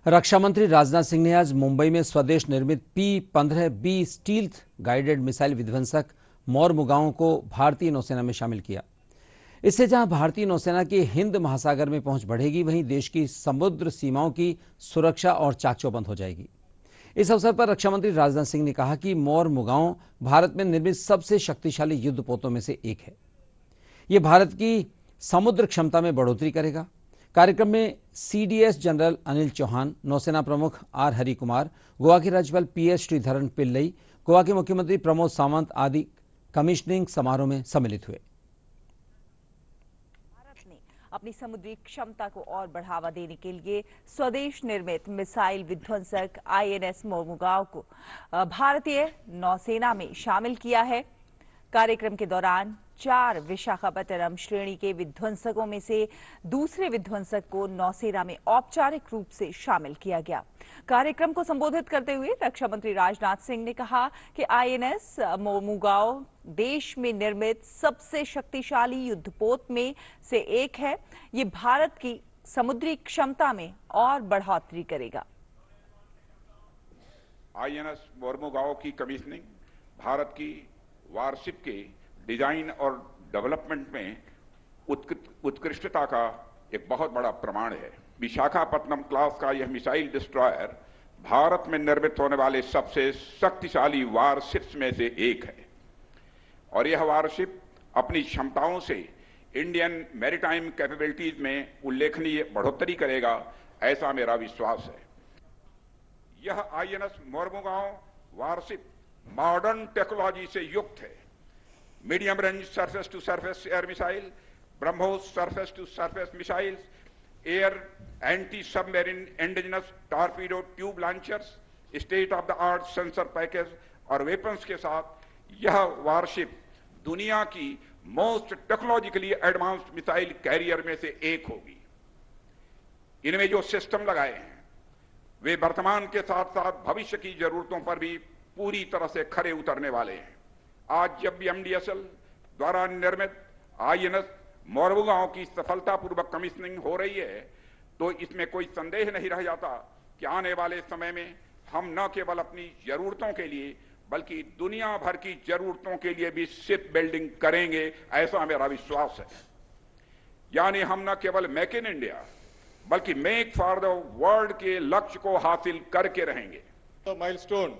रक्षा मंत्री राजनाथ सिंह ने आज मुंबई में स्वदेश निर्मित P-15B स्टील्थ गाइडेड मिसाइल विध्वंसक मोरमुगाओं को भारतीय नौसेना में शामिल किया। इससे जहां भारतीय नौसेना की हिंद महासागर में पहुंच बढ़ेगी, वहीं देश की समुद्र सीमाओं की सुरक्षा और चाकचौबंद हो जाएगी। इस अवसर पर रक्षा मंत्री राजनाथ सिंह ने कहा कि मोरमुगाओं भारत में निर्मित सबसे शक्तिशाली युद्धपोतों में से एक है। ये भारत की समुद्र क्षमता में बढ़ोतरी करेगा। कार्यक्रम में सीडीएस जनरल अनिल चौहान, नौसेना प्रमुख आर हरि कुमार, गोवा के राज्यपाल पीएस श्रीधरन पिल्लई, गोवा के मुख्यमंत्री प्रमोद सावंत आदि कमिश्निंग समारोह में सम्मिलित हुए। भारत ने अपनी समुद्री क्षमता को और बढ़ावा देने के लिए स्वदेश निर्मित मिसाइल विध्वंसक आईएनएस मोरमुगाओ को भारतीय नौसेना में शामिल किया है। कार्यक्रम के दौरान 4 विशाखापट्टनम श्रेणी के विध्वंसकों में से दूसरे विध्वंसक को नौसेना में औपचारिक रूप से शामिल किया गया। कार्यक्रम को संबोधित करते हुए रक्षा मंत्री राजनाथ सिंह ने कहा कि आईएनएस मोरमुगाओ देश में निर्मित सबसे शक्तिशाली युद्धपोत में से एक है। ये भारत की समुद्री क्षमता में और बढ़ोतरी करेगा। आईएनएस मोरमुगाओ की कमीशनिंग भारत की वारशिप के डिजाइन और डेवलपमेंट में उत्कृष्टता का एक बहुत बड़ा प्रमाण है। विशाखापट्टनम क्लास का यह मिसाइल डिस्ट्रॉयर भारत में निर्मित होने वाले सबसे शक्तिशाली वारशिप्स में से एक है और यह वारशिप अपनी क्षमताओं से इंडियन मैरीटाइम कैपेबिलिटीज में उल्लेखनीय बढ़ोतरी करेगा, ऐसा मेरा विश्वास है। यह INS Mormugao warship modern technology से युक्त है। Medium range surface to surface air missile, BrahMos surface to surface missiles, air anti submarine indigenous torpedo tube launchers, state of the art sensor package और वेपन्स के साथ यह वारशिप दुनिया की most technologically advanced missile carrier में से एक होगी। इनमें जो सिस्टम लगाए हैं वे वर्तमान के साथ साथ भविष्य की जरूरतों पर भी पूरी तरह से खरे उतरने वाले हैं। आज जब भी एमडीएसएल द्वारा निर्मित आईएनएस मोरमुगाओ की सफलतापूर्वक कमीशनिंग हो रही है, तो इसमें कोई संदेह नहीं रह जाता कि आने वाले समय में हम न केवल अपनी जरूरतों के लिए बल्कि दुनिया भर की जरूरतों के लिए भी शिप बिल्डिंग करेंगे, ऐसा मेरा विश्वास है। यानी हम न केवल मेक इन इंडिया बल्कि मेक फॉर द वर्ल्ड के लक्ष्य को हासिल करके रहेंगे। माइलस्टोन